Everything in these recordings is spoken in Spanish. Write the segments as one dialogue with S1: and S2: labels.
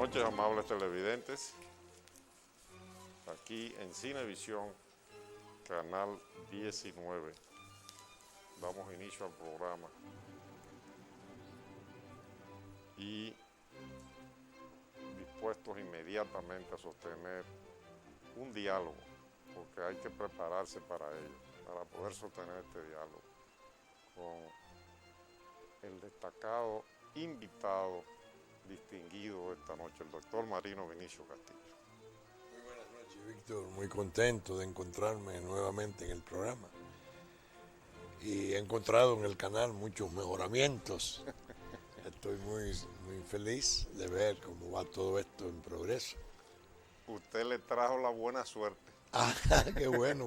S1: noches, amables televidentes. Aquí en Cinevisión, canal 19. Damos inicio al programa. Y dispuestos inmediatamente a sostener un diálogo, porque hay que prepararse para ello, para poder sostener este diálogo con el destacado invitado distinguido esta noche, el doctor Marino Vinicio Castillo.
S2: Muy buenas noches, Víctor. Muy contento de encontrarme nuevamente en el programa. Y he encontrado en el canal muchos mejoramientos. Estoy muy feliz de ver cómo va todo esto en progreso.
S1: Usted le trajo la buena suerte.
S2: Ah, qué bueno,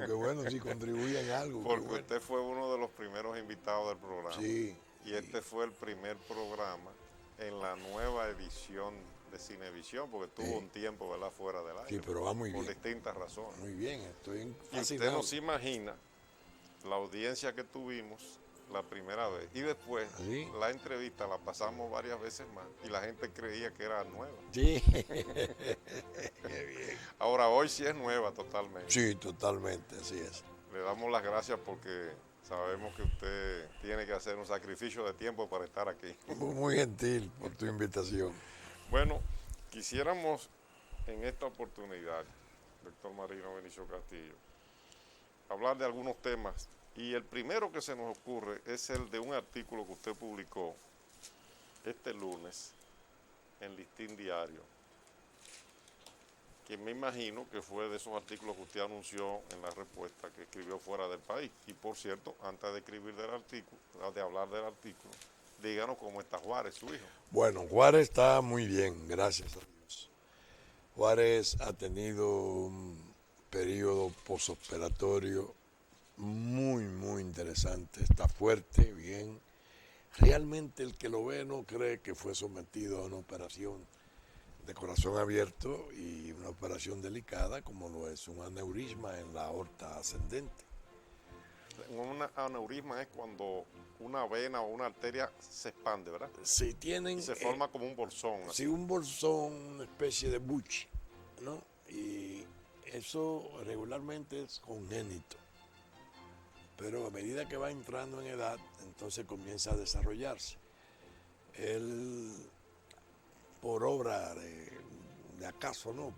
S2: si contribuye en algo.
S1: Porque usted fue uno de los primeros invitados del programa.
S2: Sí.
S1: Y este fue el primer programa en la nueva edición de Cinevisión, porque tuvo un tiempo, ¿verdad?, fuera del aire.
S2: Sí, pero va muy bien.
S1: Por distintas razones.
S2: Muy bien, estoy
S1: fascinado. Y usted no se imagina la audiencia que tuvimos la primera vez. Y después,
S2: ¿sí?
S1: La entrevista la pasamos varias veces más y la gente creía que era nueva.
S2: Sí. Qué bien.
S1: Ahora, hoy sí es nueva totalmente.
S2: Sí, totalmente, así es.
S1: Le damos las gracias porque sabemos que usted tiene que hacer un sacrificio de tiempo para estar aquí.
S2: Muy gentil por tu invitación.
S1: Bueno, quisiéramos en esta oportunidad, doctor Marino Vinicio Castillo, hablar de algunos temas. Y el primero que se nos ocurre es el de un artículo que usted publicó este lunes en Listín Diario, que me imagino que fue de esos artículos que usted anunció en la respuesta que escribió fuera del país. Y por cierto, antes de escribir del artículo, de hablar del artículo, díganos cómo está Juárez, su hijo.
S2: Bueno, Juárez está muy bien, gracias a Dios. Juárez ha tenido un periodo posoperatorio muy interesante, está fuerte, bien. Realmente el que lo ve no cree que fue sometido a una operación de corazón abierto y una operación delicada como lo es un aneurisma en la aorta ascendente.
S1: Un aneurisma es cuando una vena o una arteria se expande, ¿verdad?
S2: Sí, tienen...
S1: Y se forma como un bolsón.
S2: Así. Sí, un bolsón, una especie de buche, ¿no? Y eso regularmente es congénito. Pero a medida que va entrando en edad, entonces comienza a desarrollarse. Él, por obra de acaso, ¿no?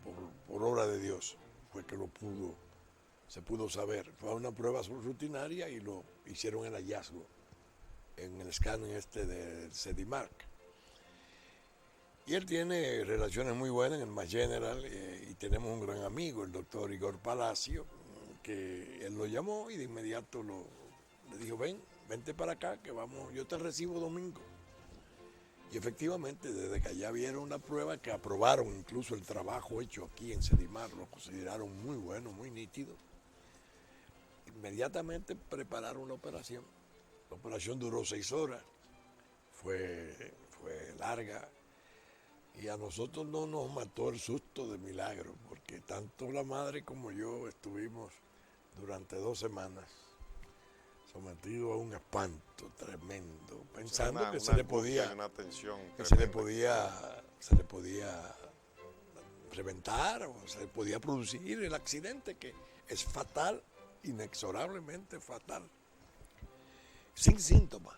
S2: Por obra de Dios, fue que se pudo saber. Fue una prueba rutinaria y lo hicieron el hallazgo en el escáner del Sedimark. Y él tiene relaciones muy buenas en el Mass General y tenemos un gran amigo, el doctor Igor Palacio, que él lo llamó y de inmediato le dijo, vente para acá que vamos, yo te recibo domingo. Y efectivamente, desde que allá vieron la prueba, que aprobaron incluso el trabajo hecho aquí en Sedimar, lo consideraron muy bueno, muy nítido, inmediatamente prepararon la operación. La operación duró 6 horas, fue larga, y a nosotros no nos mató el susto de milagro, porque tanto la madre como yo estuvimos durante 2 semanas sometidos a un espanto tremendo, pensando que se le podía reventar o se le podía producir el accidente, que es fatal, inexorablemente fatal, sin síntomas.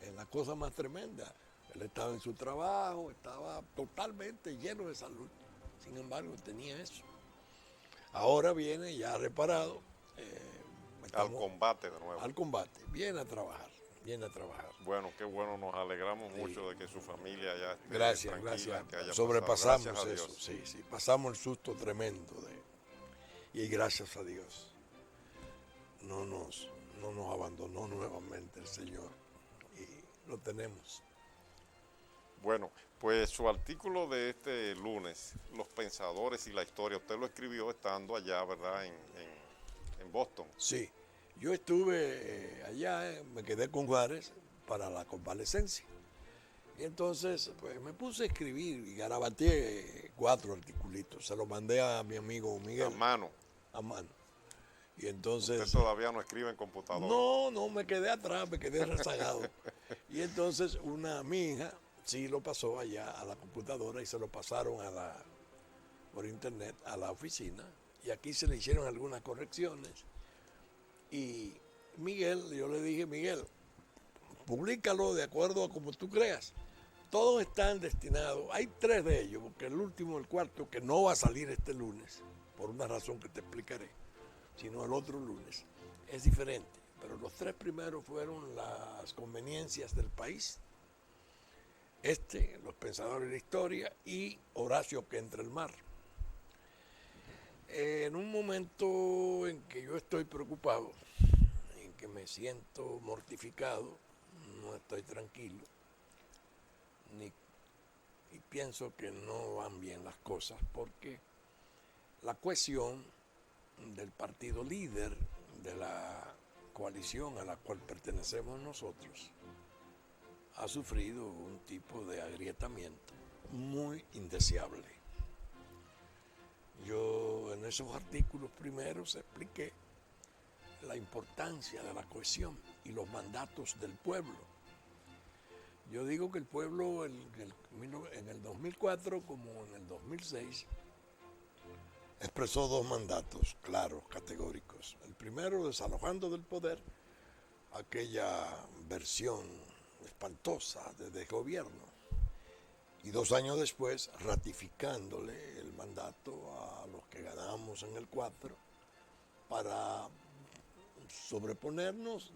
S2: Es la cosa más tremenda. Él estaba en su trabajo, estaba totalmente lleno de salud. Sin embargo, tenía eso. Ahora viene ya reparado.
S1: Al combate de nuevo.
S2: Al combate. Viene a trabajar.
S1: Bueno, qué bueno. Nos alegramos mucho de que su familia ya esté
S2: tranquila.
S1: Que haya
S2: sobrepasamos
S1: pasado.
S2: eso. Sí. Pasamos el susto tremendo. Y gracias a Dios. No nos abandonó nuevamente el Señor. Y lo tenemos.
S1: Bueno, pues su artículo de este lunes, Los Pensadores y la Historia, usted lo escribió estando allá, ¿verdad?, en Boston.
S2: Sí, yo estuve allá, me quedé con Juárez para la convalescencia. Y entonces, pues me puse a escribir y garabateé 4 articulitos. Se los mandé a mi amigo Miguel. A mano. Y entonces...
S1: ¿Usted todavía no escribe en computadora?
S2: No, me quedé atrás, me quedé rezagado. Y entonces mi hija sí lo pasó allá a la computadora y se lo pasaron por internet a la oficina. Y aquí se le hicieron algunas correcciones. Y Miguel, yo le dije, Miguel, públicalo de acuerdo a como tú creas. Todos están destinados, hay 3 de ellos, porque el último, el cuarto, que no va a salir este lunes, por una razón que te explicaré, sino el otro lunes, es diferente. Pero los 3 primeros fueron las conveniencias del país. Los pensadores de la historia, y Horacio que entra el mar. En un momento en que yo estoy preocupado, en que me siento mortificado, no estoy tranquilo, y pienso que no van bien las cosas, porque la cohesión del partido líder de la coalición a la cual pertenecemos nosotros ha sufrido un tipo de agrietamiento muy indeseable. Yo en esos artículos primeros expliqué la importancia de la cohesión y los mandatos del pueblo. Yo digo que el pueblo en el 2004 como en el 2006 expresó 2 mandatos claros, categóricos. El primero, desalojando del poder aquella versión espantosa de gobierno. Y 2 años después, ratificándole el mandato a los que ganamos en el 4 para sobreponernos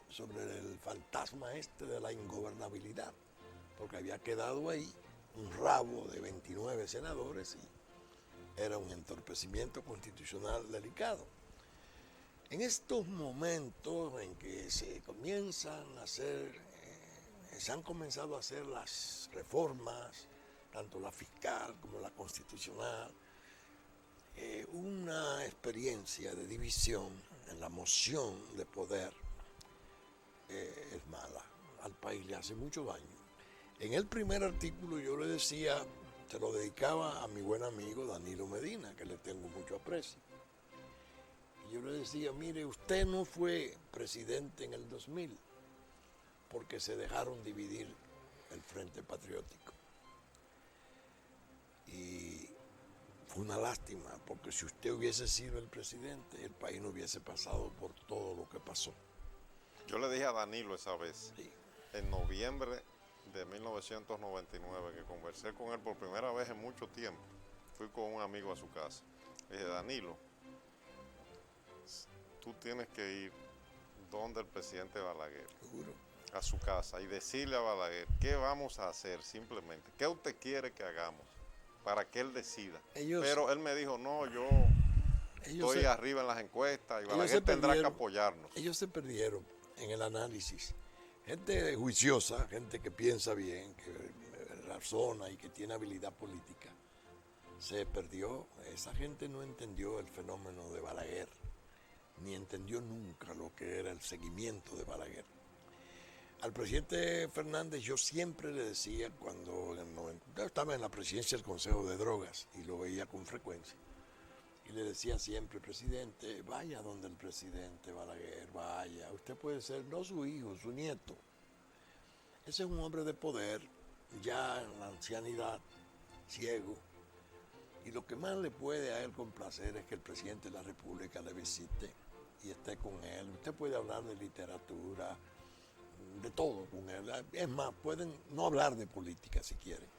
S2: sobre el fantasma de la ingobernabilidad, porque había quedado ahí un rabo de 29 senadores y era un entorpecimiento constitucional delicado. En estos momentos en que se han comenzado a hacer las reformas, tanto la fiscal como la constitucional, una experiencia de división en la moción de poder es mala. Al país le hace mucho daño. En el primer artículo yo le decía, se lo dedicaba a mi buen amigo Danilo Medina, que le tengo mucho aprecio. Y yo le decía, mire, usted no fue presidente en el 2000 porque se dejaron dividir el Frente Patriótico. Y fue una lástima, porque si usted hubiese sido el presidente, el país no hubiese pasado por todo lo que pasó.
S1: Yo le dije a Danilo esa vez,
S2: Sí.
S1: en noviembre de 1999, que conversé con él por primera vez en mucho tiempo. Fui con un amigo a su casa. Le dije, Danilo, tú tienes que ir donde el presidente Balaguer,
S2: Seguro.
S1: a su casa, y decirle a Balaguer qué vamos a hacer simplemente, qué usted quiere que hagamos, para que él decida. Pero él me dijo, no, yo estoy arriba en las encuestas y Balaguer tendrá que apoyarnos.
S2: Ellos se perdieron en el análisis. Gente juiciosa, gente que piensa bien, que razona y que tiene habilidad política, se perdió. Esa gente no entendió el fenómeno de Balaguer, ni entendió nunca lo que era el seguimiento de Balaguer. Al presidente Fernández yo siempre le decía, cuando estaba en la presidencia del Consejo de Drogas y lo veía con frecuencia, y le decía siempre, presidente, vaya donde el presidente Balaguer, vaya, usted puede ser no su hijo, su nieto. Ese es un hombre de poder, ya en la ancianidad, ciego, y lo que más le puede a él complacer es que el presidente de la República le visite y esté con él. Usted puede hablar de literatura, de todo con él. Es más, pueden no hablar de política si quieren.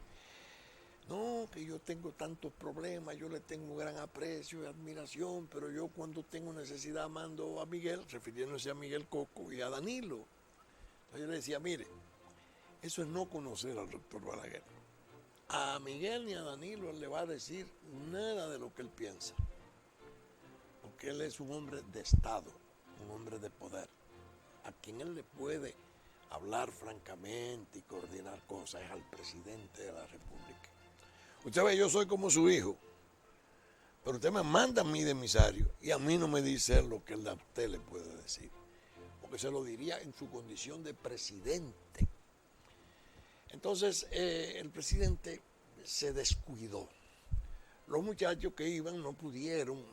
S2: No, que yo tengo tantos problemas, yo le tengo gran aprecio y admiración, pero yo cuando tengo necesidad mando a Miguel, refiriéndose a Miguel Coco y a Danilo. Entonces yo le decía, mire, eso es no conocer al doctor Balaguer. A Miguel ni a Danilo él le va a decir nada de lo que él piensa, porque él es un hombre de Estado, un hombre de poder, a quien él le puede hablar francamente y coordinar cosas es al presidente de la República. Usted ve, yo soy como su hijo, pero usted me manda a mí de emisario y a mí no me dice lo que a usted le puede decir, porque se lo diría en su condición de presidente. Entonces el presidente se descuidó. Los muchachos que iban no pudieron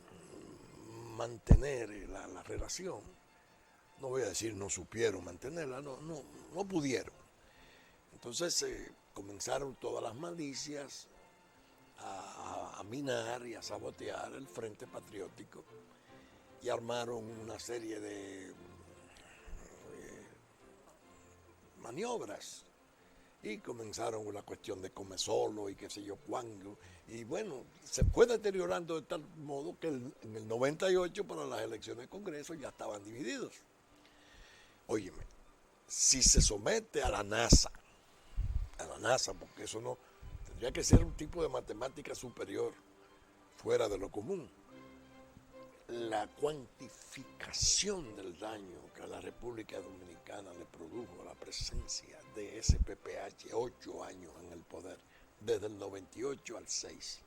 S2: mantener la relación. No voy a decir no supieron mantenerla, no pudieron. Entonces comenzaron todas las malicias a minar y a sabotear el Frente Patriótico y armaron una serie de maniobras y comenzaron con la cuestión de Come Solo y qué sé yo cuándo. Y bueno, se fue deteriorando de tal modo que en el 98 para las elecciones de Congreso ya estaban divididos. Óyeme, si se somete a la NASA, porque eso no, tendría que ser un tipo de matemática superior, fuera de lo común, la cuantificación del daño que a la República Dominicana le produjo la presencia de SPPH 8 años en el poder, desde el 98 al 6,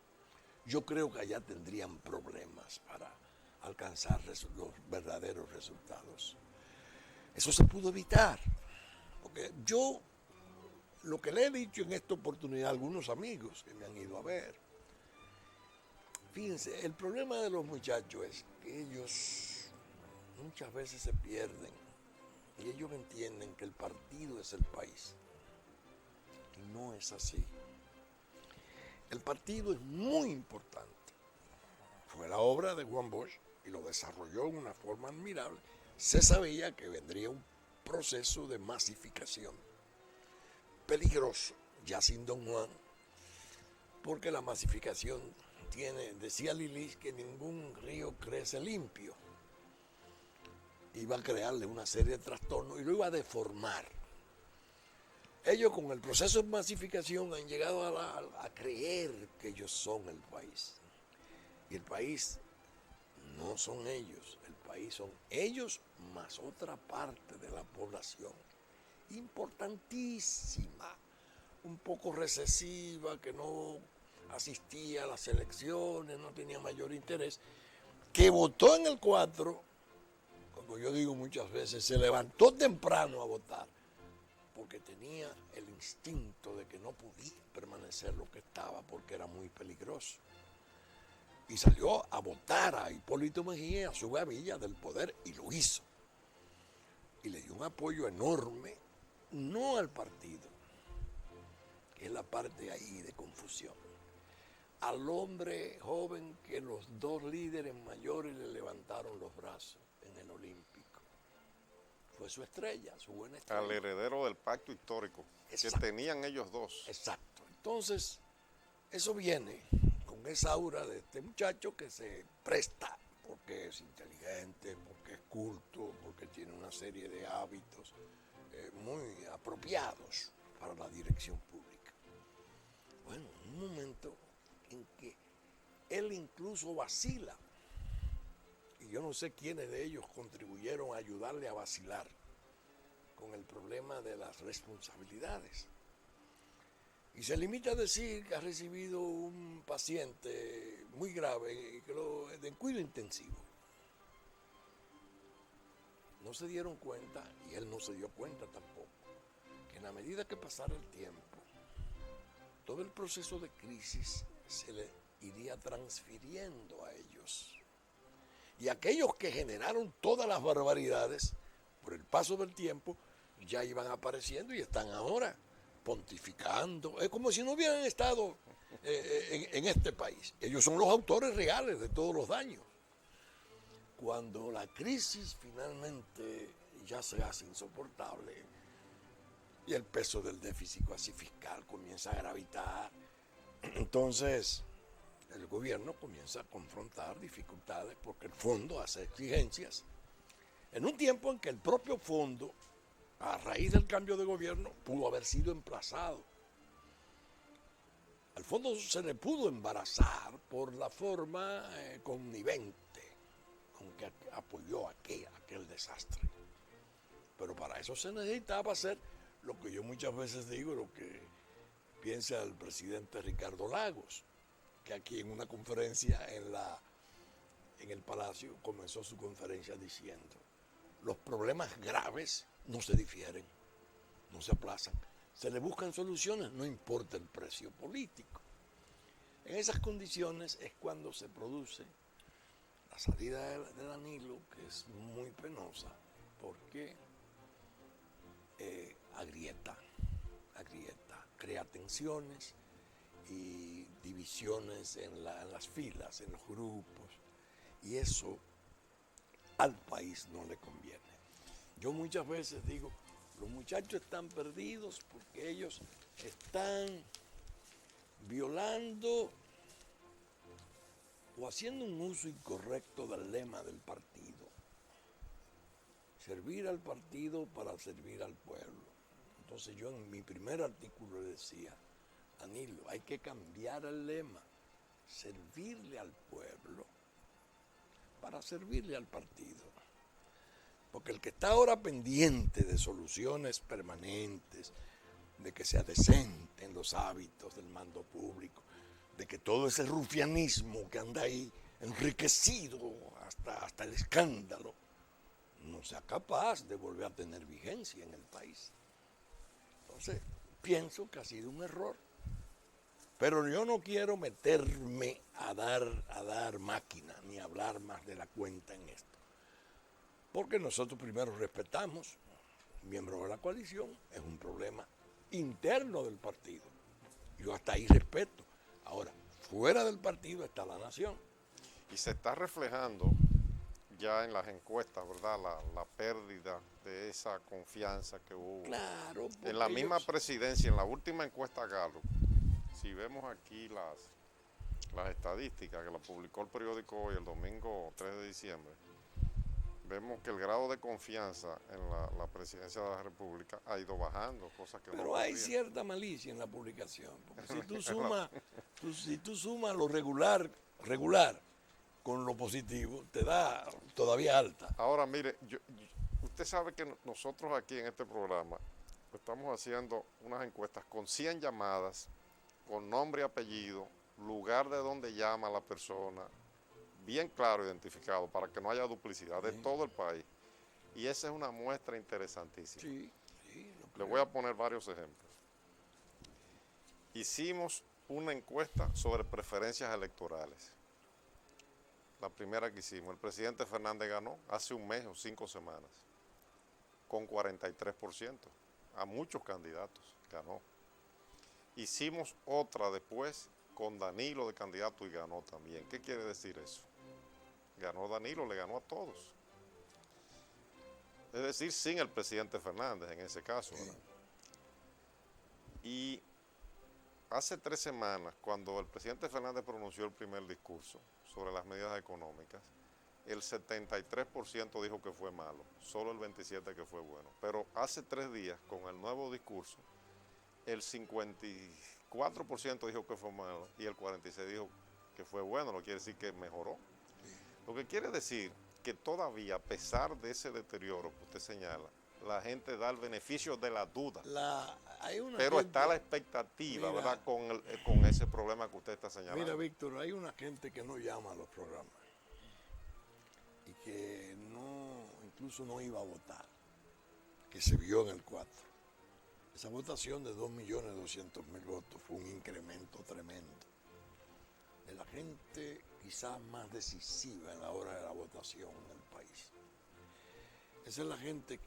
S2: yo creo que allá tendrían problemas para alcanzar los verdaderos resultados. Eso se pudo evitar, porque yo lo que le he dicho en esta oportunidad a algunos amigos que me han ido a ver, fíjense, el problema de los muchachos es que ellos muchas veces se pierden y ellos entienden que el partido es el país. Y no es así. El partido es muy importante. Fue la obra de Juan Bosch y lo desarrolló de una forma admirable. Se sabía que vendría un proceso de masificación peligroso, ya sin Don Juan, porque la masificación decía Lilich que ningún río crece limpio. Iba a crearle una serie de trastornos y lo iba a deformar. Ellos con el proceso de masificación han llegado a creer que ellos son el país. Y el país no son ellos, el país son ellos más otra parte de la población, importantísima, un poco recesiva, que no asistía a las elecciones, no tenía mayor interés, que votó en el 4, como yo digo muchas veces, se levantó temprano a votar, porque tenía el instinto de que no podía permanecer lo que estaba, porque era muy peligroso. Y salió a votar a Hipólito Mejía, a su gavilla del poder, y lo hizo. Y le dio un apoyo enorme, no al partido, que es la parte ahí de confusión, al hombre joven que los dos líderes mayores le levantaron los brazos en el Olímpico. Fue su estrella, su buena estrella.
S1: Al heredero del pacto histórico. Exacto. Que tenían ellos dos.
S2: Exacto. Entonces, eso viene con esa aura de este muchacho que se presta, porque es inteligente, porque es culto, porque tiene una serie de hábitos muy apropiados para la dirección pública. Bueno, un momento en que él incluso vacila, y yo no sé quiénes de ellos contribuyeron a ayudarle a vacilar con el problema de las responsabilidades. Y se limita a decir que ha recibido un paciente muy grave de cuidado intensivo. No se dieron cuenta, y él no se dio cuenta tampoco, que en la medida que pasara el tiempo, todo el proceso de crisis se le iría transfiriendo a ellos. Y aquellos que generaron todas las barbaridades, por el paso del tiempo, ya iban apareciendo y están ahora pontificando. Es como si no hubieran estado en este país. Ellos son los autores reales de todos los daños. Cuando la crisis finalmente ya se hace insoportable y el peso del déficit cuasi fiscal comienza a gravitar, entonces el gobierno comienza a confrontar dificultades porque el fondo hace exigencias en un tiempo en que el propio fondo, a raíz del cambio de gobierno, pudo haber sido emplazado. Al fondo se le pudo embarazar por la forma connivente con que apoyó aquel desastre. Pero para eso se necesitaba hacer lo que yo muchas veces digo, lo que piensa el presidente Ricardo Lagos, que aquí en una conferencia en el Palacio comenzó su conferencia diciendo: los problemas graves no se difieren, no se aplazan, se le buscan soluciones, no importa el precio político. En esas condiciones es cuando se produce la salida de Danilo, que es muy penosa, porque agrieta, crea crea tensiones y divisiones en las filas, en los grupos, y eso al país no le conviene. Yo muchas veces digo, los muchachos están perdidos porque ellos están violando o haciendo un uso incorrecto del lema del partido. Servir al partido para servir al pueblo. Entonces yo en mi primer artículo le decía, Danilo, hay que cambiar el lema, servirle al pueblo para servirle al partido. Porque el que está ahora pendiente de soluciones permanentes, de que sea decente en los hábitos del mando público, de que todo ese rufianismo que anda ahí enriquecido hasta el escándalo, no sea capaz de volver a tener vigencia en el país. Entonces, pienso que ha sido un error. Pero yo no quiero meterme a dar máquina, ni hablar más de la cuenta en esto. Porque nosotros primero respetamos, miembros de la coalición, es un problema interno del partido. Yo hasta ahí respeto. Ahora, fuera del partido está la nación.
S1: Y se está reflejando ya en las encuestas, ¿verdad? La pérdida de esa confianza que hubo.
S2: Claro.
S1: En la misma presidencia, en la última encuesta Gallup, si vemos aquí las estadísticas que la publicó el periódico hoy, el domingo 3 de diciembre, vemos que el grado de confianza en la presidencia de la República ha ido bajando, cosas que
S2: pero
S1: no
S2: hay
S1: ocurrían.
S2: Cierta malicia en la publicación, porque si tú sumas lo regular con lo positivo, te da todavía alta.
S1: Ahora, mire, usted sabe que nosotros aquí en este programa estamos haciendo unas encuestas con 100 llamadas, con nombre y apellido, lugar de donde llama la persona, bien claro identificado, para que no haya duplicidad de todo el país. Y esa es una muestra interesantísima.
S2: Sí,
S1: le voy a poner varios ejemplos. Hicimos una encuesta sobre preferencias electorales. La primera que hicimos, el presidente Fernández ganó hace un mes o 5 semanas, con 43%. A muchos candidatos ganó. Hicimos otra después con Danilo de candidato y ganó también. ¿Qué quiere decir eso? Ganó Danilo, le ganó a todos. Es decir, sin el presidente Fernández en ese caso, ¿verdad? Y hace 3 semanas, cuando el presidente Fernández pronunció el primer discurso sobre las medidas económicas, el 73% dijo que fue malo, solo el 27% que fue bueno. Pero hace 3 días, con el nuevo discurso, el 54% dijo que fue malo y el 46% dijo que fue bueno, lo que quiere decir que mejoró. Lo que quiere decir que todavía, a pesar de ese deterioro que usted señala, la gente da el beneficio de la duda. Pero está la expectativa, mira, ¿verdad? Con ese problema que usted está señalando.
S2: Mira, Víctor, hay una gente que no llama a los programas y que incluso no iba a votar, que se vio en el 4. Esa votación de 2.200.000 votos fue un incremento tremendo de la gente quizás más decisiva en la hora de la votación en el país. Esa es la gente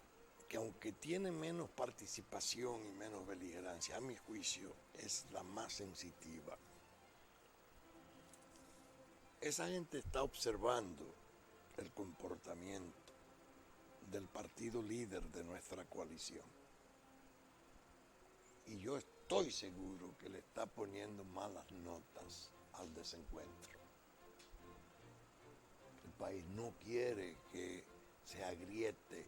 S2: que, aunque tiene menos participación y menos beligerancia, a mi juicio es la más sensitiva. Esa gente está observando el comportamiento del partido líder de nuestra coalición. Y yo estoy seguro que le está poniendo malas notas al desencuentro. El país no quiere que se agriete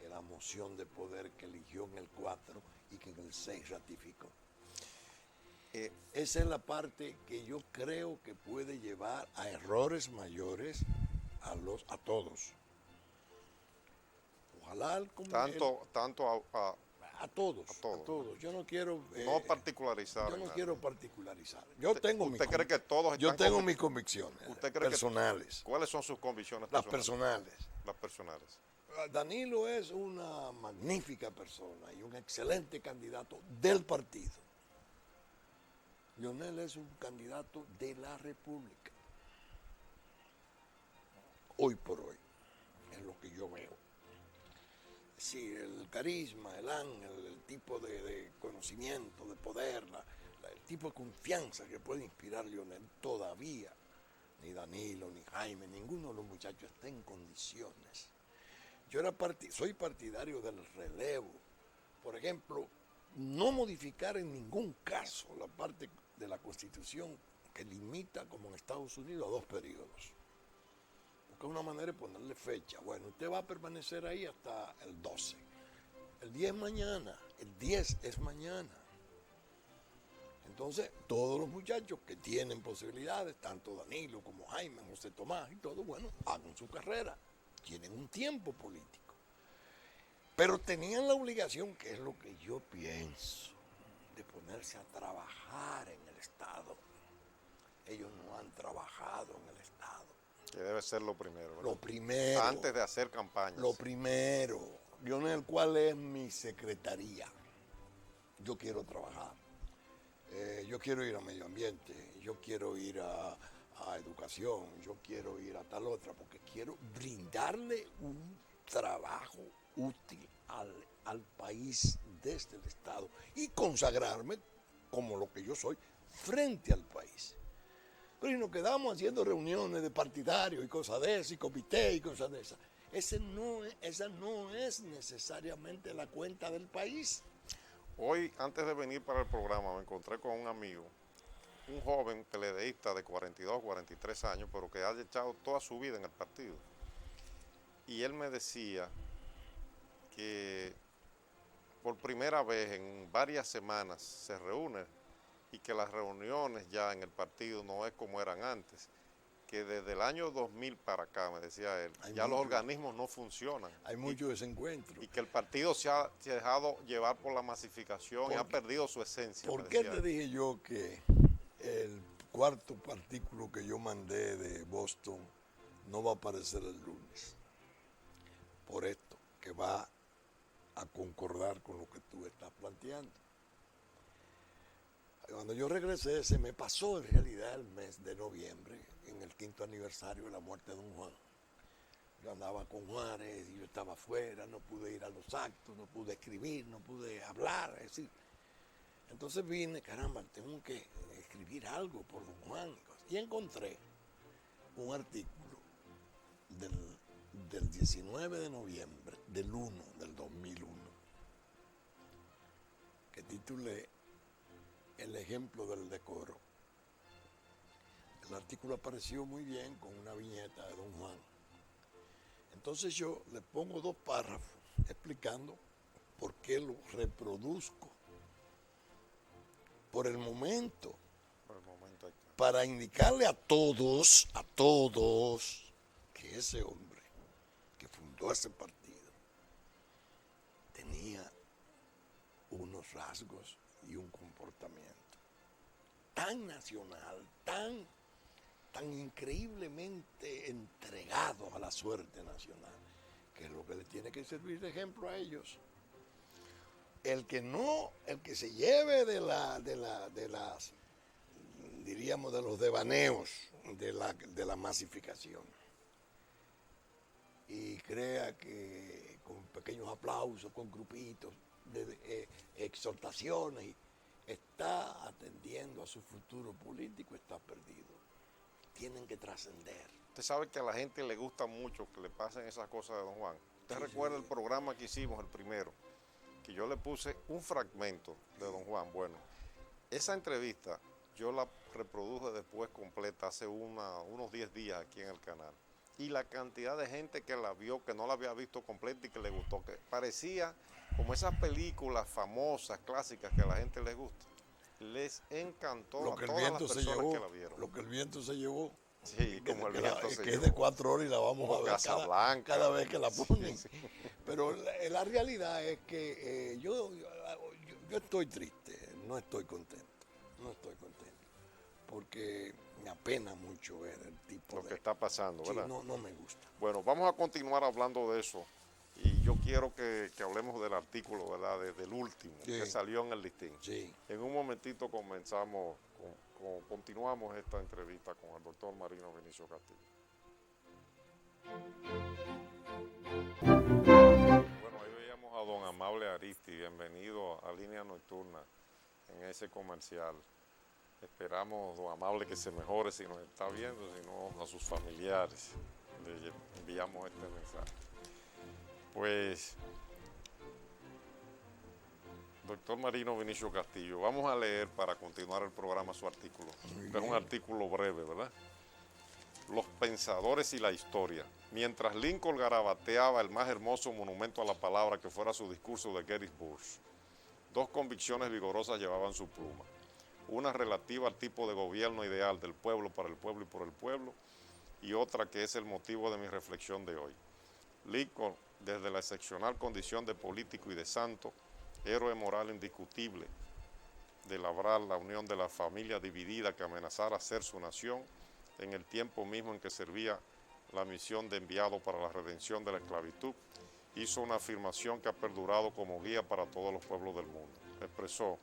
S2: la moción de poder que eligió en el 4 y que en el 6 ratificó. Esa es la parte que yo creo que puede llevar a errores mayores a todos. Ojalá a todos. Yo no quiero
S1: particularizar.
S2: Yo no quiero particularizar. Yo tengo mis convicciones personales.
S1: ¿Cuáles son sus convicciones
S2: personales?
S1: Las personales.
S2: Danilo es una magnífica persona y un excelente candidato del partido. Leonel es un candidato de la República. Hoy por hoy, es lo que yo veo. Sí, el carisma, el ángel, el tipo de conocimiento, de poder, tipo de confianza que puede inspirar Leonel todavía. Ni Danilo, ni Jaime, ninguno de los muchachos está en condiciones. Yo soy partidario del relevo. Por ejemplo, no modificar en ningún caso la parte de la Constitución que limita, como en Estados Unidos, a 2 periodos. Porque es una manera de ponerle fecha. Bueno, usted va a permanecer ahí hasta el 12. El 10 es mañana, el 10 es mañana. Entonces, todos los muchachos que tienen posibilidades, tanto Danilo como Jaime, José Tomás y todo, bueno, hagan su carrera. Tienen un tiempo político. Pero tenían la obligación, que es lo que yo pienso, de ponerse a trabajar en el Estado. Ellos no han trabajado en el Estado.
S1: Que debe ser lo primero, ¿verdad?
S2: Lo primero.
S1: Antes de hacer campañas.
S2: Lo primero. Yo en el cual es mi secretaría. Yo quiero trabajar. Yo quiero ir a medio ambiente, yo quiero ir a educación, yo quiero ir a tal otra, porque quiero brindarle un trabajo útil al país desde el Estado y consagrarme como lo que yo soy frente al país. Pero si nos quedamos haciendo reuniones de partidarios y cosas de esas, y comité y cosas de esas, esa no es necesariamente la cuenta del país.
S1: Hoy, antes de venir para el programa, me encontré con un amigo, un joven peledeísta de 42, 43 años, pero que ha echado toda su vida en el partido. Y él me decía que por primera vez en varias semanas se reúne y que las reuniones ya en el partido no es como eran antes, que desde el año 2000 para acá, me decía él, ya los organismos no funcionan.
S2: Hay mucho desencuentro.
S1: Y que el partido se ha dejado llevar por la masificación y ha perdido su esencia.
S2: ¿Por qué te dije yo que el cuarto artículo que yo mandé de Boston no va a aparecer el lunes? Por esto, que va a concordar con lo que tú estás planteando. Cuando yo regresé, se me pasó en realidad el mes de noviembre, en el 5º aniversario de la muerte de don Juan. Yo andaba con Juárez y yo estaba afuera, no pude ir a los actos, no pude escribir, no pude hablar, es decir. Entonces vine, caramba, tengo que escribir algo por don Juan. Y encontré un artículo del 19 de noviembre, del 1 del 2001, que titulé El ejemplo del decoro. El artículo apareció muy bien con una viñeta de don Juan. Entonces yo le pongo 2 párrafos explicando por qué lo reproduzco. Por el momento, para indicarle a todos, que ese hombre que fundó ese partido tenía unos rasgos y un comportamiento tan nacional, tan increíblemente entregado a la suerte nacional, que es lo que le tiene que servir de ejemplo a ellos. El que se lleve de las, diríamos, de los devaneos de la masificación y crea que con pequeños aplausos, con grupitos de exhortaciones, está atendiendo a su futuro político, está perdido. Tienen que trascender.
S1: Usted sabe que a la gente le gusta mucho que le pasen esas cosas de don Juan. ¿Usted recuerda el programa que hicimos, el primero? Que yo le puse un fragmento de don Juan. Bueno, esa entrevista yo la reproduje después completa hace unos 10 días aquí en el canal. Y la cantidad de gente que la vio, que no la había visto completa y que le gustó, que parecía como esas películas famosas, clásicas que a la gente les gusta. Les encantó a todas las personas que la vieron.
S2: Lo que el viento se llevó.
S1: Sí, como el viento se llevó.
S2: Que es de 4 horas y la vamos a ver cada vez que la ponen.
S1: Sí.
S2: Pero la realidad es que yo estoy triste, no estoy contento. Porque me apena mucho ver el tipo
S1: lo que está pasando, ¿verdad?
S2: Sí, no me gusta.
S1: Bueno, vamos a continuar hablando de eso. Y yo quiero que hablemos del artículo, ¿verdad? Del último, que salió en el listín.
S2: Sí.
S1: En un momentito continuamos esta entrevista con el doctor Marino Benicio Castillo. Bueno, ahí veíamos a don Amable Aristi, bienvenido a Línea Nocturna en ese comercial. Esperamos, don Amable, que se mejore si nos está viendo, si no, a sus familiares le enviamos este mensaje. Pues, doctor Marino Vinicio Castillo, vamos a leer para continuar el programa su artículo. Es un artículo breve, ¿verdad? Los pensadores y la historia. Mientras Lincoln garabateaba el más hermoso monumento a la palabra que fuera su discurso de Gettysburg, dos convicciones vigorosas llevaban su pluma. Una relativa al tipo de gobierno ideal del pueblo, para el pueblo y por el pueblo, y otra que es el motivo de mi reflexión de hoy. Lincoln, desde la excepcional condición de político y de santo, héroe moral indiscutible, de labrar la unión de la familia dividida que amenazara ser su nación, en el tiempo mismo en que servía la misión de enviado para la redención de la esclavitud, hizo una afirmación que ha perdurado como guía para todos los pueblos del mundo. Expresó: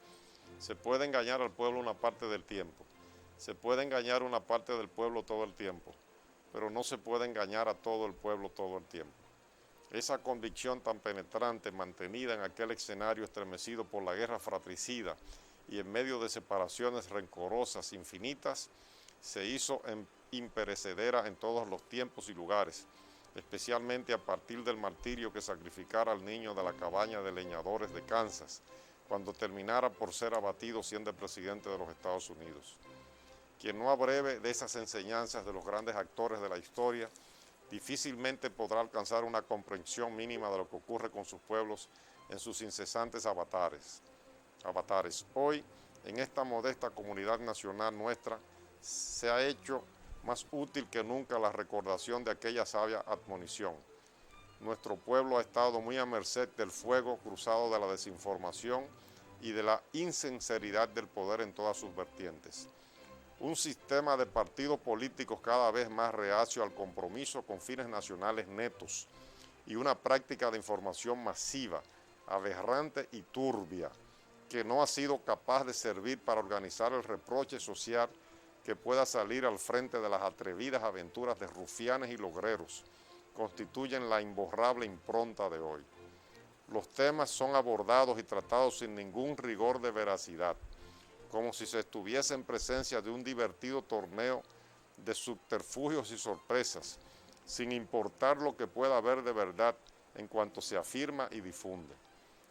S1: se puede engañar al pueblo una parte del tiempo, se puede engañar una parte del pueblo todo el tiempo, pero no se puede engañar a todo el pueblo todo el tiempo. Esa convicción tan penetrante, mantenida en aquel escenario estremecido por la guerra fratricida y en medio de separaciones rencorosas infinitas, se hizo imperecedera en todos los tiempos y lugares, especialmente a partir del martirio que sacrificara al niño de la cabaña de leñadores de Kansas, cuando terminara por ser abatido siendo presidente de los Estados Unidos. Quien no abreve de esas enseñanzas de los grandes actores de la historia, difícilmente podrá alcanzar una comprensión mínima de lo que ocurre con sus pueblos en sus incesantes avatares. Hoy, en esta modesta comunidad nacional nuestra, se ha hecho más útil que nunca la recordación de aquella sabia admonición. Nuestro pueblo ha estado muy a merced del fuego cruzado de la desinformación y de la insinceridad del poder en todas sus vertientes. Un sistema de partidos políticos cada vez más reacio al compromiso con fines nacionales netos y una práctica de información masiva, aberrante y turbia, que no ha sido capaz de servir para organizar el reproche social que pueda salir al frente de las atrevidas aventuras de rufianes y logreros, constituyen la imborrable impronta de hoy. Los temas son abordados y tratados sin ningún rigor de veracidad, como si se estuviese en presencia de un divertido torneo de subterfugios y sorpresas, sin importar lo que pueda haber de verdad en cuanto se afirma y difunde.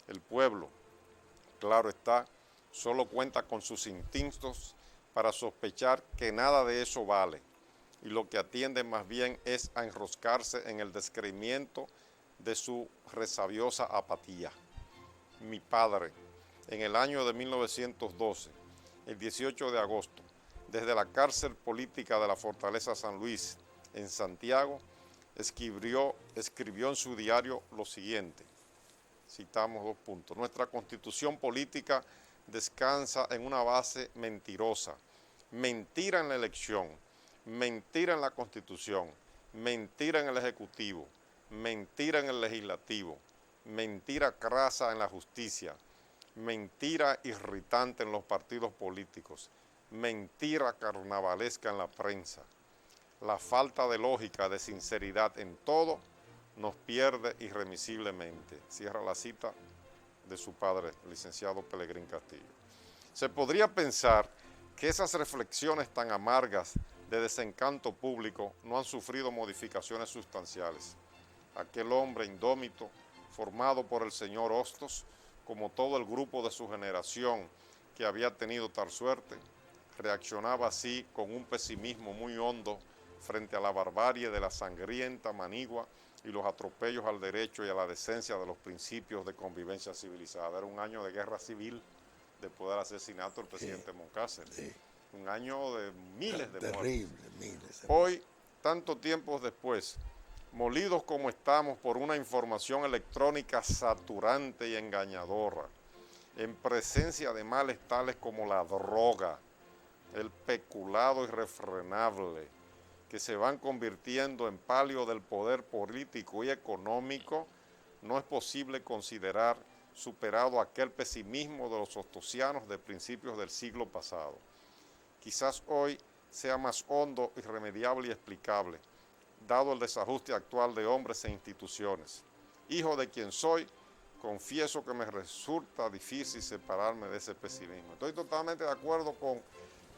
S1: El pueblo, claro está, solo cuenta con sus instintos para sospechar que nada de eso vale, y lo que atiende más bien es a enroscarse en el descreimiento de su resabiosa apatía. Mi padre, en el año de 1912, el 18 de agosto, desde la cárcel política de la Fortaleza San Luis, en Santiago, escribió en su diario lo siguiente, citamos 2 puntos: nuestra constitución política descansa en una base mentirosa, mentira en la elección, mentira en la Constitución, mentira en el Ejecutivo, mentira en el Legislativo, mentira crasa en la justicia, mentira irritante en los partidos políticos, mentira carnavalesca en la prensa. La falta de lógica, de sinceridad en todo, nos pierde irremisiblemente. Cierra la cita de su padre, el licenciado Pelegrín Castillo. Se podría pensar que esas reflexiones tan amargas de desencanto público no han sufrido modificaciones sustanciales. Aquel hombre indómito, formado por el señor Hostos, como todo el grupo de su generación que había tenido tal suerte, reaccionaba así con un pesimismo muy hondo frente a la barbarie de la sangrienta manigua y los atropellos al derecho y a la decencia de los principios de convivencia civilizada. Era un año de guerra civil después del asesinato del presidente Moncácer. Sí. Un año de miles de muertes. Miles. Hoy, tanto tiempo después, molidos como estamos por una información electrónica saturante y engañadora, en presencia de males tales como la droga, el peculado irrefrenable, que se van convirtiendo en palio del poder político y económico, no es posible considerar superado aquel pesimismo de los hostosianos de principios del siglo pasado. Quizás hoy sea más hondo, irremediable y explicable, dado el desajuste actual de hombres e instituciones. Hijo de quien soy, confieso que me resulta difícil separarme de ese pesimismo. Estoy totalmente de acuerdo con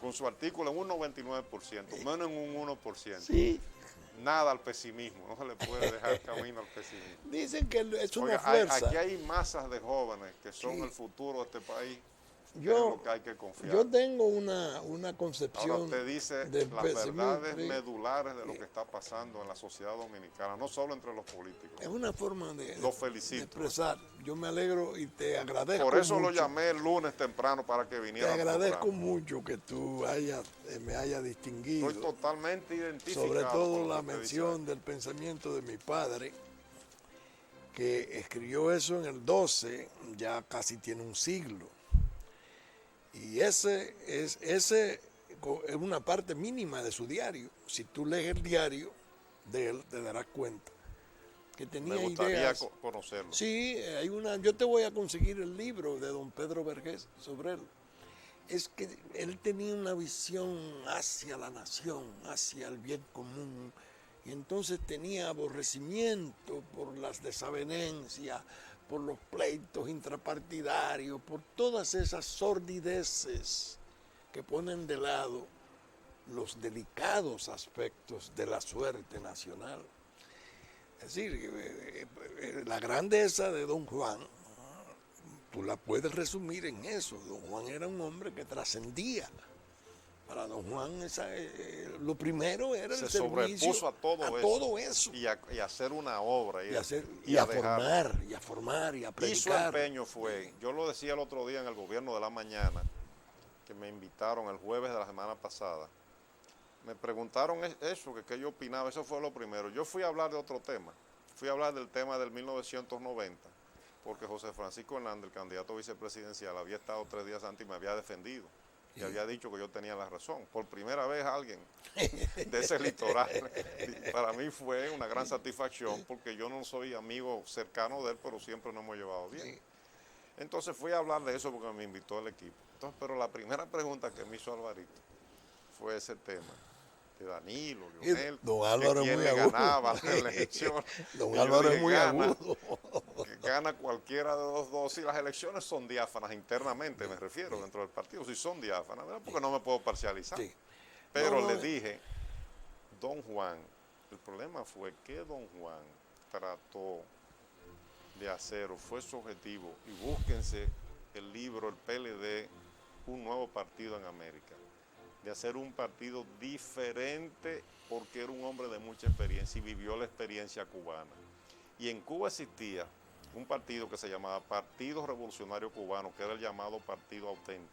S1: con su artículo en un 99%, menos en un 1%.
S2: Sí.
S1: Nada al pesimismo, no se le puede dejar camino al pesimismo.
S2: Dicen que es una
S1: Oiga,
S2: fuerza.
S1: aquí hay masas de jóvenes que son
S2: Sí.
S1: el futuro de este país, que es
S2: Yo,
S1: lo que hay que confiar.
S2: yo tengo una concepción
S1: Ahora usted dice
S2: del
S1: las
S2: pesimismo.
S1: verdades medulares de lo que está pasando en la sociedad dominicana, no solo entre los políticos.
S2: Es una forma
S1: Lo felicito.
S2: de expresar. Yo me alegro y te agradezco
S1: Por eso
S2: mucho.
S1: lo llamé el lunes temprano para que
S2: Te
S1: viniera al
S2: agradezco
S1: programa.
S2: mucho que tú me hayas distinguido.
S1: Estoy totalmente identificado.
S2: Sobre
S1: con
S2: todo
S1: lo
S2: la
S1: que usted dice.
S2: mención del pensamiento de mi padre, que escribió eso en el 12, ya casi tiene un siglo. Y ese es una parte mínima de su diario. Si tú lees el diario de él, te darás cuenta que tenía
S1: Me gustaría
S2: ideas.
S1: conocerlo.
S2: Sí, yo te voy a conseguir el libro de don Pedro Vergés sobre él. Es que él tenía una visión hacia la nación, hacia el bien común, y entonces tenía aborrecimiento por las desavenencias, por los pleitos intrapartidarios, por todas esas sordideces que ponen de lado los delicados aspectos de la suerte nacional. Es decir, la grandeza de don Juan, tú la puedes resumir en eso. Don Juan era un hombre que trascendía. Para don Juan lo primero era
S1: Se
S2: el servicio
S1: sobrepuso a todo eso. Y a hacer una obra.
S2: Y a formar y a predicar.
S1: Y su empeño fue, yo lo decía el otro día en el Gobierno de la Mañana, que me invitaron el jueves de la semana pasada. Me preguntaron eso, que qué yo opinaba, eso fue lo primero. Yo fui a hablar de otro tema. Fui a hablar del tema del 1990, porque José Francisco Hernández, el candidato vicepresidencial, había estado 3 días antes y me había defendido. Y había dicho que yo tenía la razón. Por primera vez alguien de ese litoral. Para mí fue una gran satisfacción porque yo no soy amigo cercano de él, pero siempre nos hemos llevado bien. Entonces fui a hablar de eso porque me invitó el equipo. Entonces, pero la primera pregunta que me hizo Alvarito fue ese tema. De Danilo, Leonel,
S2: don Álvaro
S1: que quién le ganaba la elección.
S2: Don Álvaro es muy agudo.
S1: Que gana cualquiera de los dos. Si las elecciones son diáfanas internamente, me refiero, dentro del partido, si son diáfanas, ¿verdad? Porque no me puedo parcializar. Sí. Pero le dije, don Juan, el problema fue que don Juan trató de hacer, o fue su objetivo, y búsquense el libro, el PLD, un nuevo partido en América, de hacer un partido diferente porque era un hombre de mucha experiencia y vivió la experiencia cubana. Y en Cuba existía un partido que se llamaba Partido Revolucionario Cubano, que era el llamado Partido Auténtico.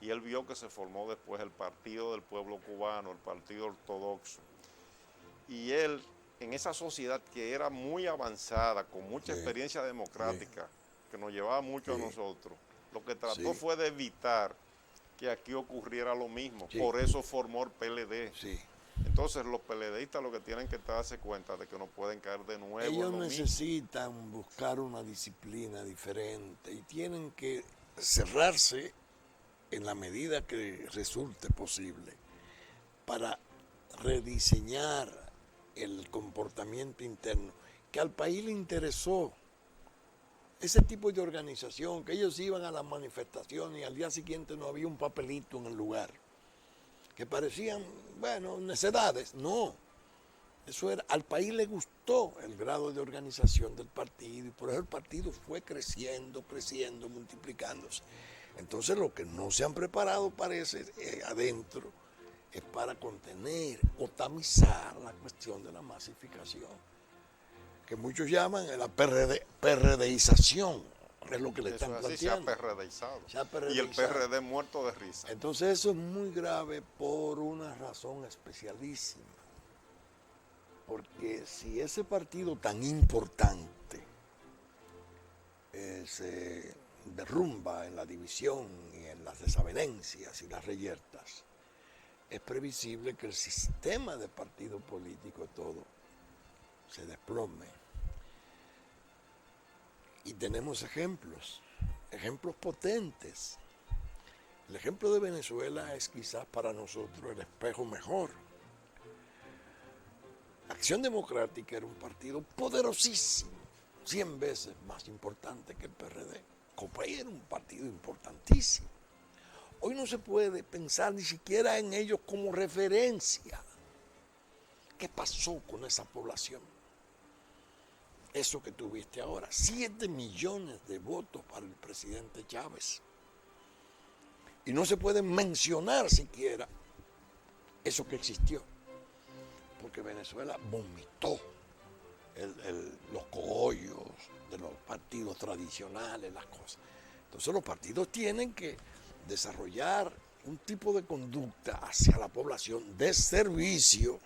S1: Y él vio que se formó después el Partido del Pueblo Cubano, el Partido Ortodoxo. Y él, en esa sociedad que era muy avanzada, con mucha experiencia democrática, que nos llevaba mucho a nosotros, lo que trató fue de evitar que aquí ocurriera lo mismo. Por eso formó el PLD. Entonces los PLDistas lo que tienen que darse cuenta de que no pueden caer de nuevo en
S2: ellos
S1: lo
S2: necesitan
S1: mismo.
S2: Buscar una disciplina diferente y tienen que cerrarse en la medida que resulte posible para rediseñar el comportamiento interno que al país le interesó. Ese tipo de organización, que ellos iban a las manifestaciones y al día siguiente no había un papelito en el lugar, que parecían, bueno, necedades. No, eso era, al país le gustó el grado de organización del partido y por eso el partido fue creciendo, multiplicándose. Entonces lo que no se han preparado parece adentro es para contener o tamizar la cuestión de la masificación, que muchos llaman la PRDización, es lo que le están planteando.
S1: Se ha PRDizado. Y el PRD muerto de risa.
S2: Entonces eso es muy grave por una razón especialísima. Porque si ese partido tan importante se derrumba en la división y en las desavenencias y las reyertas, es previsible que el sistema de partido político todo se desplome. Y tenemos ejemplos potentes. El ejemplo de Venezuela es quizás para nosotros el espejo mejor. Acción Democrática era un partido poderosísimo, 100 veces más importante que el PRD. Copey era un partido importantísimo. Hoy no se puede pensar ni siquiera en ellos como referencia. ¿Qué pasó con esa población? Eso que tuviste ahora, 7 millones de votos para el presidente Chávez. Y no se puede mencionar siquiera eso que existió, porque Venezuela vomitó los cogollos de los partidos tradicionales, las cosas. Entonces los partidos tienen que desarrollar un tipo de conducta hacia la población de servicio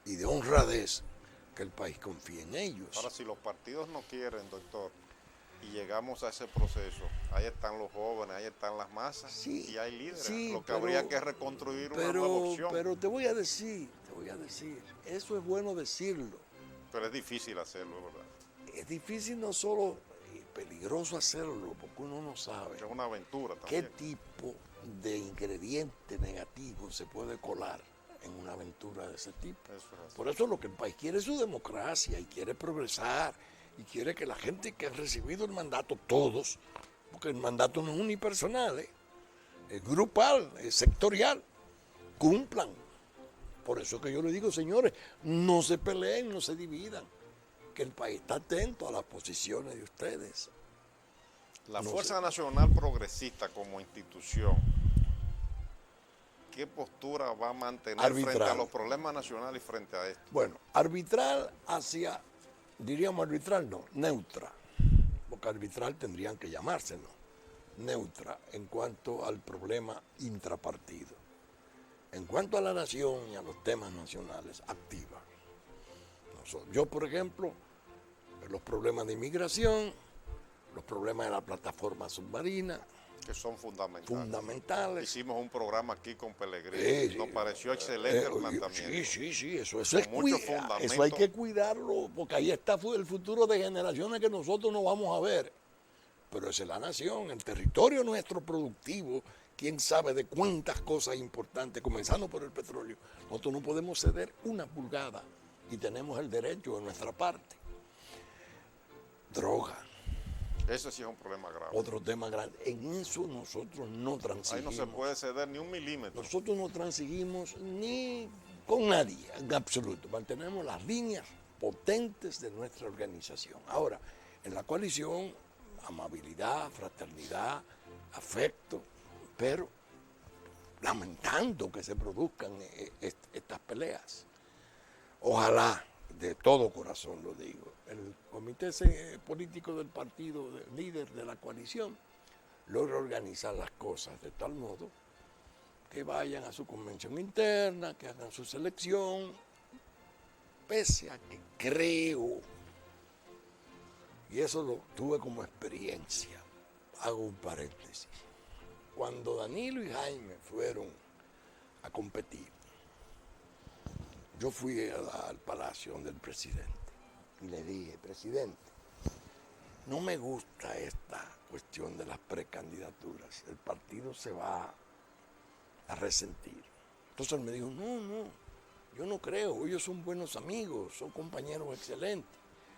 S2: y de honradez, que el país confíe en ellos.
S1: Ahora, si los partidos no quieren, doctor, y llegamos a ese proceso, ahí están los jóvenes, ahí están las masas,
S2: Sí,
S1: y hay líderes.
S2: sí,
S1: Lo que habría que reconstruir una nueva opción.
S2: Pero te voy a decir, eso es bueno decirlo.
S1: Pero es difícil hacerlo, ¿verdad?
S2: Es difícil no solo, peligroso hacerlo, porque uno no sabe
S1: Es una aventura
S2: qué
S1: también.
S2: tipo de ingrediente negativo se puede colar en una aventura de ese tipo.
S1: Eso es así.
S2: Por eso lo que el país quiere es su democracia y quiere progresar y quiere que la gente que ha recibido el mandato, todos, porque el mandato no es unipersonal, es grupal, es sectorial, cumplan. Por eso que yo le digo, señores, no se peleen, no se dividan, que el país está atento a las posiciones de ustedes.
S1: La
S2: No
S1: Fuerza
S2: sé.
S1: Nacional Progresista como institución, ¿qué postura va a mantener
S2: Arbitral.
S1: frente a los problemas nacionales y frente a esto?
S2: Bueno, arbitral hacia, diríamos arbitral no, neutra, porque arbitral tendrían que llamarse, ¿no? Neutra en cuanto al problema intrapartido. En cuanto a la nación y a los temas nacionales, activa. Yo, por ejemplo, los problemas de inmigración, los problemas de la plataforma submarina,
S1: Que son
S2: fundamentales.
S1: Hicimos un programa aquí con Pellegrini, nos pareció excelente el planteamiento.
S2: Sí, eso
S1: Con
S2: es
S1: mucho fundamento.
S2: eso hay que cuidarlo, porque ahí está el futuro de generaciones que nosotros no vamos a ver. Pero esa es la nación, el territorio nuestro productivo, quién sabe de cuántas cosas importantes, comenzando por el petróleo. Nosotros no podemos ceder una pulgada y tenemos el derecho de nuestra parte. Droga.
S1: Eso sí es un problema grave.
S2: Otro tema grande. En eso nosotros no
S1: Ahí
S2: transigimos.
S1: no se puede ceder ni un milímetro.
S2: Nosotros no transigimos ni con nadie, en absoluto. Mantenemos las líneas potentes de nuestra organización. Ahora, en la coalición, amabilidad, fraternidad, afecto, pero lamentando que se produzcan estas peleas. Ojalá, de todo corazón lo digo, el comité político del partido, líder de la coalición, logre organizar las cosas de tal modo que vayan a su convención interna, que hagan su selección, pese a que creo, y eso lo tuve como experiencia, hago un paréntesis, cuando Danilo y Jaime fueron a competir, yo fui al palacio del presidente y le dije, presidente, no me gusta esta cuestión de las precandidaturas, el partido se va a resentir. Entonces él me dijo, no, yo no creo, ellos son buenos amigos, son compañeros excelentes.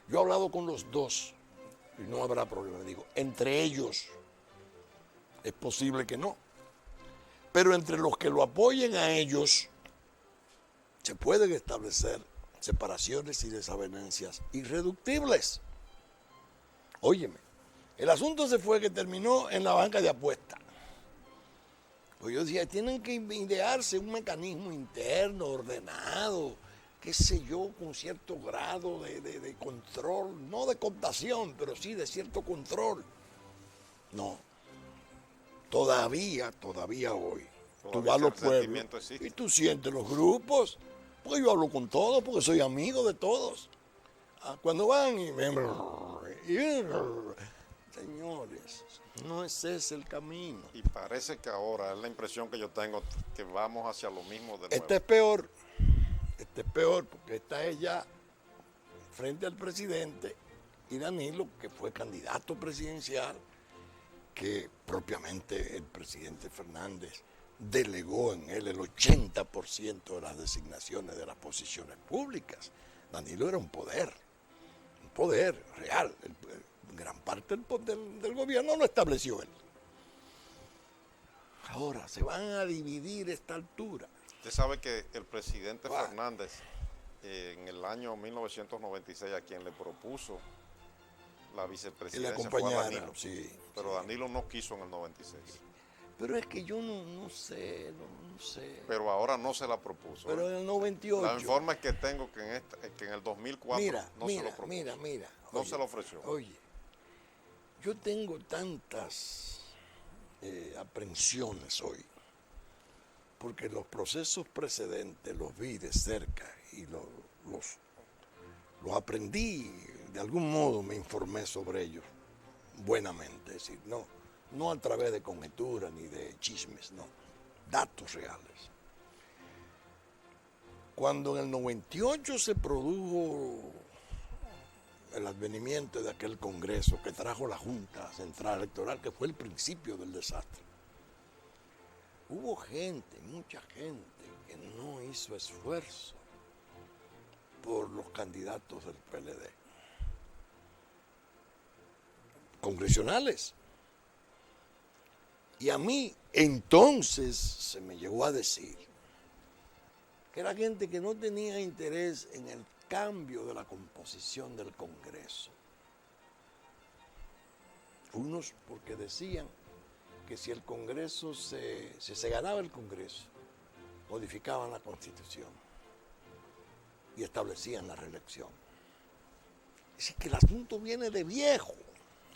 S2: Yo he hablado con los dos y no habrá problema. Le digo, entre ellos es posible que no, pero entre los que lo apoyen a ellos se pueden establecer separaciones y desavenencias irreductibles. Óyeme, el asunto se fue que terminó en la banca de apuestas. Pues yo decía, tienen que idearse un mecanismo interno, ordenado, qué sé yo, con cierto grado de control, no de cooptación, pero sí de cierto control. No, todavía hoy, tú vas a los pueblos y tú sientes los grupos, porque yo hablo con todos, porque soy amigo de todos. Cuando van y señores, no es ese el camino.
S1: Y parece que ahora es la impresión que yo tengo, que vamos hacia lo mismo de nuevo.
S2: Este es peor porque esta es ya frente al presidente y Danilo, que fue candidato presidencial, que propiamente el presidente Fernández delegó en él el 80% de las designaciones de las posiciones públicas. Danilo era un poder real. Gran parte del gobierno lo estableció él. Ahora, se van a dividir esta altura.
S1: Usted sabe que el presidente
S2: Wow.
S1: Fernández, en el año 1996, a quien le propuso la
S2: Y la
S1: vicepresidencia fue a
S2: compañera,
S1: Danilo,
S2: sí.
S1: pero
S2: sí.
S1: Danilo no quiso en el 96.
S2: Pero es que yo no sé, no sé.
S1: Pero ahora no se la propuso.
S2: Pero en el 98.
S1: La informe que tengo que en el 2004
S2: Mira,
S1: no se lo propuso.
S2: mira.
S1: No
S2: Oye,
S1: se lo ofreció.
S2: Oye, yo tengo tantas aprensiones hoy, porque los procesos precedentes los vi de cerca y los aprendí, de algún modo me informé sobre ellos buenamente, es decir, no a través de conjeturas ni de chismes, no, datos reales. Cuando en el 98 se produjo el advenimiento de aquel Congreso que trajo la Junta Central Electoral, que fue el principio del desastre, hubo gente, mucha gente, que no hizo esfuerzo por los candidatos del PLD. Congresionales. Y a mí entonces se me llegó a decir que era gente que no tenía interés en el cambio de la composición del Congreso. Unos porque decían que si el Congreso si se ganaba el Congreso, modificaban la Constitución y establecían la reelección. Es decir, que el asunto viene de viejo,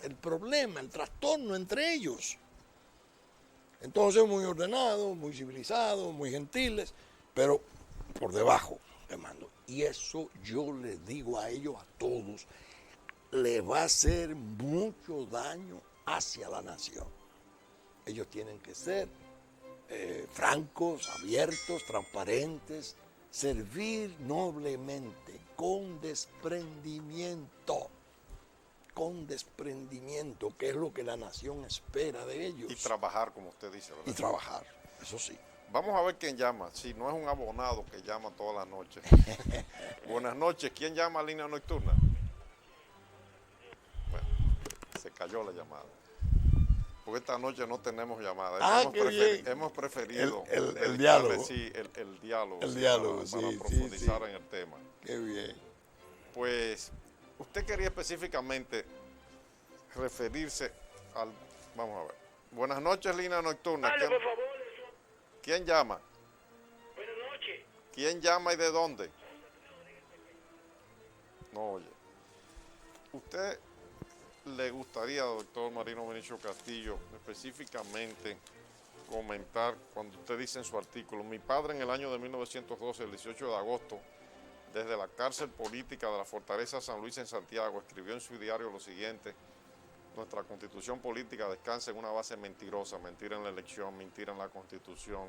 S2: el problema, el trastorno entre ellos. Entonces muy ordenados, muy civilizados, muy gentiles, pero por debajo de mando. Y eso yo les digo a ellos, a todos, les va a hacer mucho daño hacia la nación. Ellos tienen que ser francos, abiertos, transparentes, servir noblemente, con desprendimiento, que es lo que la nación espera de ellos.
S1: Y trabajar, como usted dice, ¿verdad?
S2: Y trabajar, eso sí.
S1: Vamos a ver quién llama. Si no es un abonado que llama todas las noches. Buenas noches. ¿Quién llama a línea nocturna? Bueno, se cayó la llamada. Porque esta noche no tenemos llamada. Hemos preferido
S2: el diálogo.
S1: Sí, el diálogo.
S2: El
S1: sí,
S2: diálogo,
S1: para
S2: sí,
S1: profundizar
S2: sí.
S1: en el tema.
S2: Qué bien.
S1: Pues usted quería específicamente referirse al... Vamos a ver. Buenas noches, línea nocturna.
S3: Dale, por favor.
S1: ¿Quién llama?
S3: Buenas noches.
S1: ¿Quién llama y de dónde? No oye. ¿Usted le gustaría, doctor Marino Benicio Castillo, específicamente comentar cuando usted dice en su artículo: mi padre en el año de 1912, el 18 de agosto, desde la cárcel política de la Fortaleza San Luis en Santiago, escribió en su diario lo siguiente: nuestra constitución política descansa en una base mentirosa, mentira en la elección, mentira en la constitución,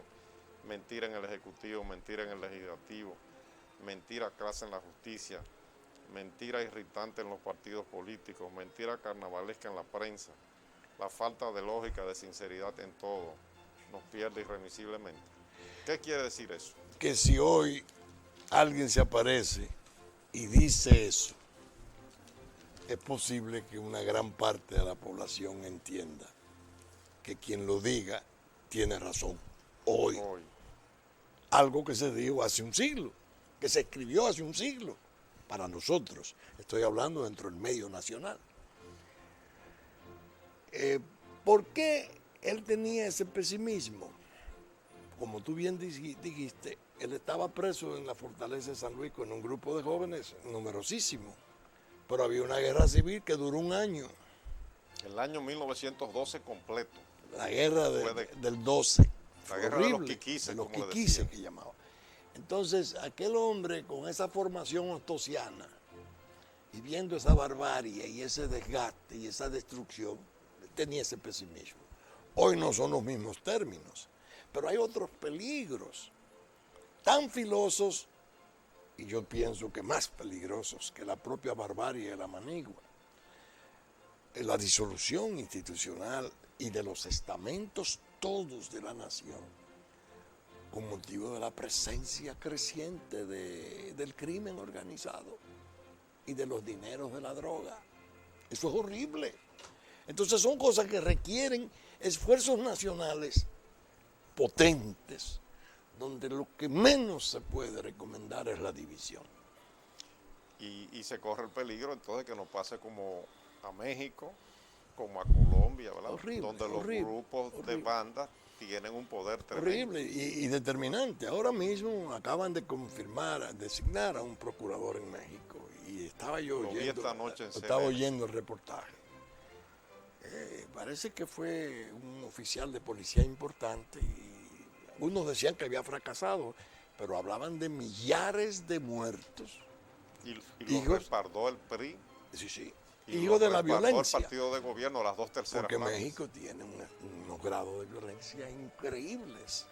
S1: mentira en el ejecutivo, mentira en el legislativo, mentira clara en la justicia, mentira irritante en los partidos políticos, mentira carnavalesca en la prensa, la falta de lógica, de sinceridad en todo, nos pierde irremisiblemente. ¿Qué quiere decir eso?
S2: Que si hoy alguien se aparece y dice eso, es posible que una gran parte de la población entienda que quien lo diga tiene razón hoy. Algo que se dijo hace un siglo, que se escribió hace un siglo, para nosotros. Estoy hablando dentro del medio nacional. ¿Por qué él tenía ese pesimismo? Como tú bien dijiste, él estaba preso en la Fortaleza de San Luis con un grupo de jóvenes numerosísimo. Pero había una guerra civil que duró un año.
S1: El año 1912 completo.
S2: La guerra del 12.
S1: La guerra
S2: horrible,
S1: de los quiquises,
S2: de los
S1: como le
S2: quiquises
S1: decían.
S2: que llamaban. Entonces, aquel hombre con esa formación ostosiana y viendo esa barbarie y ese desgaste y esa destrucción, tenía ese pesimismo. Hoy no son los mismos términos, pero hay otros peligros tan filosos, y yo pienso que más peligrosos que la propia barbarie de la manigua. La disolución institucional y de los estamentos todos de la nación, con motivo de la presencia creciente del crimen organizado y de los dineros de la droga. Eso es horrible. Entonces son cosas que requieren esfuerzos nacionales potentes, donde lo que menos se puede recomendar es la división.
S1: Y se corre el peligro entonces que nos pase como a México, como a Colombia, ¿verdad?
S2: Horrible,
S1: donde los
S2: horrible,
S1: grupos de
S2: horrible.
S1: bandas tienen un poder tremendo.
S2: Horrible y determinante. Ahora mismo acaban de confirmar, designar a un procurador en México y estaba yo
S1: Lo vi
S2: oyendo,
S1: esta noche en
S2: estaba
S1: CNN.
S2: oyendo el reportaje. Parece que fue un oficial de policía importante y unos decían que había fracasado, pero hablaban de millares de muertos.
S1: Y lo
S2: Hijos-
S1: respaldó el PRI.
S2: Sí, sí.
S1: Y
S2: Hijo
S1: lo
S2: de la
S1: respaldó
S2: violencia.
S1: el partido de gobierno, las 2/3
S2: Porque
S1: partes.
S2: México tiene unos grados de violencia increíbles,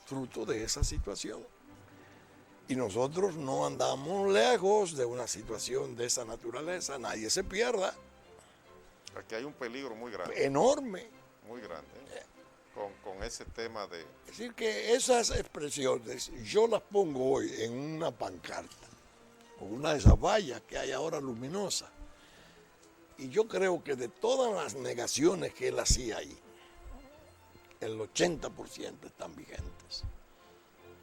S2: fruto de esa situación. Y nosotros no andamos lejos de una situación de esa naturaleza, nadie se pierda,
S1: Aquí hay un peligro muy grande,
S2: enorme.
S1: muy grande, con ese tema de...
S2: Es decir, que esas expresiones yo las pongo hoy en una pancarta, o una de esas vallas que hay ahora luminosas. Y yo creo que de todas las negaciones que él hacía ahí, el 80% están vigentes.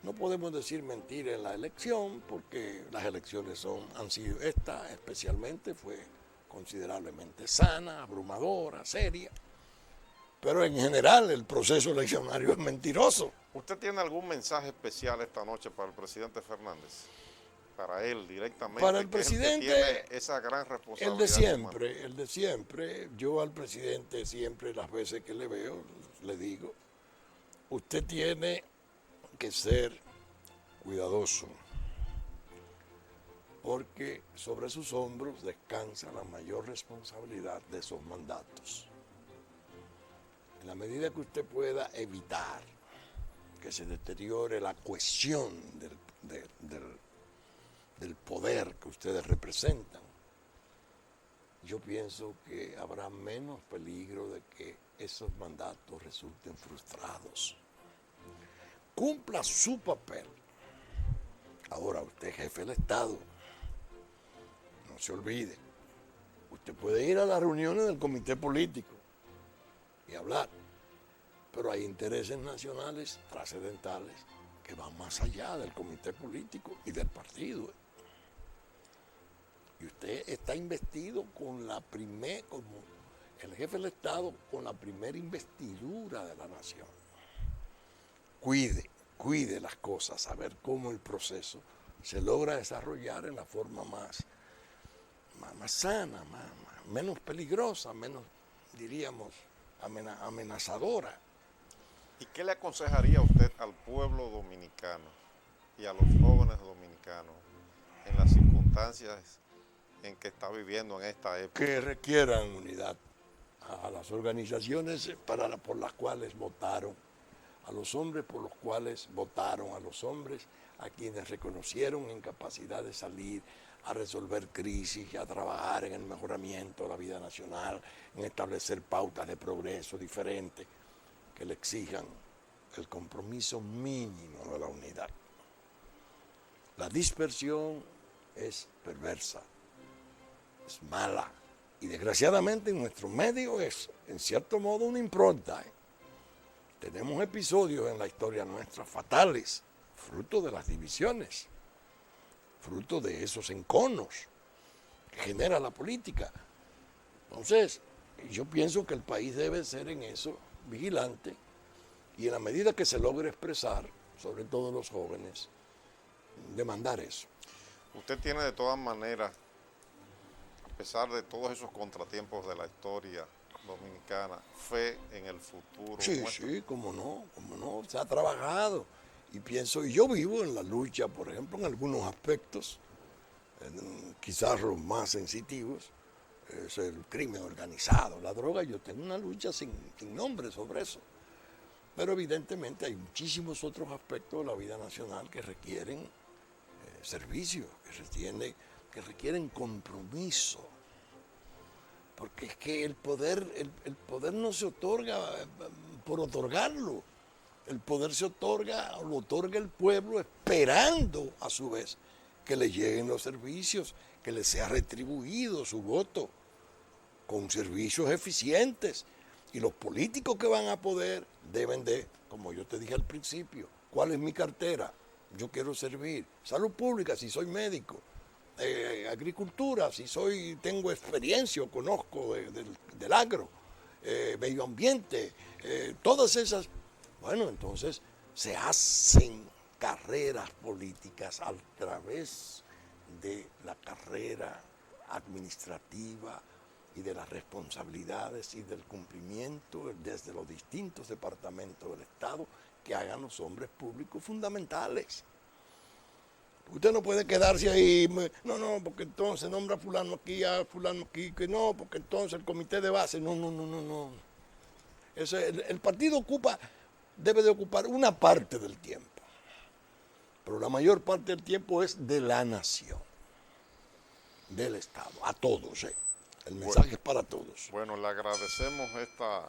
S2: No podemos decir mentira en la elección, porque las elecciones han sido, esta especialmente fue considerablemente sana, abrumadora, seria. Pero en general el proceso eleccionario es mentiroso.
S1: ¿Usted tiene algún mensaje especial esta noche para el presidente Fernández? Para él directamente.
S2: Para el
S1: que es que
S2: presidente,
S1: tiene esa gran responsabilidad.
S2: El de siempre. Yo al presidente siempre, las veces que le veo, le digo, usted tiene que ser cuidadoso, porque sobre sus hombros descansa la mayor responsabilidad de esos mandatos. En la medida que usted pueda evitar que se deteriore la cohesión del poder que ustedes representan, yo pienso que habrá menos peligro de que esos mandatos resulten frustrados. Cumpla su papel. Ahora, usted es jefe del Estado, no se olvide. Usted puede ir a las reuniones del comité político y hablar, pero hay intereses nacionales trascendentales que van más allá del comité político y del partido. Y usted está investido como el jefe del Estado, con la primera investidura de la nación. Cuide las cosas, a ver cómo el proceso se logra desarrollar en la forma más sana, menos peligrosa, menos, diríamos, amenazadora.
S1: ¿Y qué le aconsejaría usted al pueblo dominicano y a los jóvenes dominicanos en las circunstancias en que está viviendo en esta época?
S2: Que requieran unidad a las organizaciones por las cuales votaron, a los hombres por los cuales votaron, a los hombres a quienes reconocieron incapacidad de salir a resolver crisis, a trabajar en el mejoramiento de la vida nacional, en establecer pautas de progreso diferentes que le exijan el compromiso mínimo de la unidad. La dispersión es perversa, es mala, y desgraciadamente en nuestro medio es, en cierto modo, una impronta. Tenemos episodios en la historia nuestra fatales, fruto de las divisiones, fruto de esos enconos que genera la política. Entonces, yo pienso que el país debe ser en eso vigilante, y en la medida que se logre expresar, sobre todo los jóvenes, demandar eso.
S1: Usted tiene de todas maneras, a pesar de todos esos contratiempos de la historia dominicana, fe en el futuro.
S2: Sí, cómo no, se ha trabajado. Y pienso, y yo vivo en la lucha, por ejemplo, en algunos aspectos, quizás los más sensitivos, es el crimen organizado, la droga. Yo tengo una lucha sin nombre sobre eso. Pero evidentemente hay muchísimos otros aspectos de la vida nacional que requieren servicio, que requieren compromiso. Porque es que el poder no se otorga por otorgarlo. El poder lo otorga el pueblo esperando a su vez que le lleguen los servicios, que le sea retribuido su voto con servicios eficientes. Y los políticos que van a poder deben de como yo te dije al principio, ¿cuál es mi cartera? Yo quiero servir. Salud pública, si soy médico. Agricultura, si tengo experiencia o conozco del agro. Medio ambiente, todas esas. Bueno, entonces se hacen carreras políticas a través de la carrera administrativa y de las responsabilidades y del cumplimiento desde los distintos departamentos del Estado que hagan los hombres públicos fundamentales. Usted no puede quedarse ahí, no, porque entonces nombra a fulano aquí, que no, porque entonces el comité de base, no. El partido debe de ocupar una parte del tiempo, pero la mayor parte del tiempo es de la nación, del Estado, a todos. El mensaje es para todos.
S1: Bueno, le agradecemos esta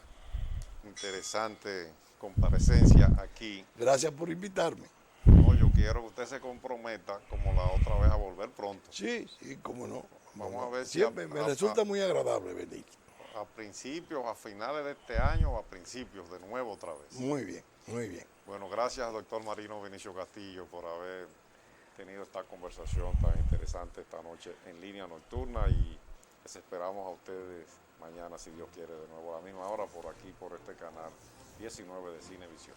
S1: interesante comparecencia aquí.
S2: Gracias por invitarme.
S1: No, yo quiero que usted se comprometa, como la otra vez, a volver pronto.
S2: Sí, cómo no.
S1: Vamos a ver si
S2: siempre me resulta muy agradable venir.
S1: A principios, a finales de este año o a principios, de nuevo otra vez.
S2: Muy bien, muy bien.
S1: Bueno, gracias, doctor Marino Benicio Castillo, por haber tenido esta conversación tan interesante esta noche en Línea Nocturna, y les esperamos a ustedes mañana, si Dios quiere, de nuevo a la misma hora por aquí, por este canal 19 de Cinevisión.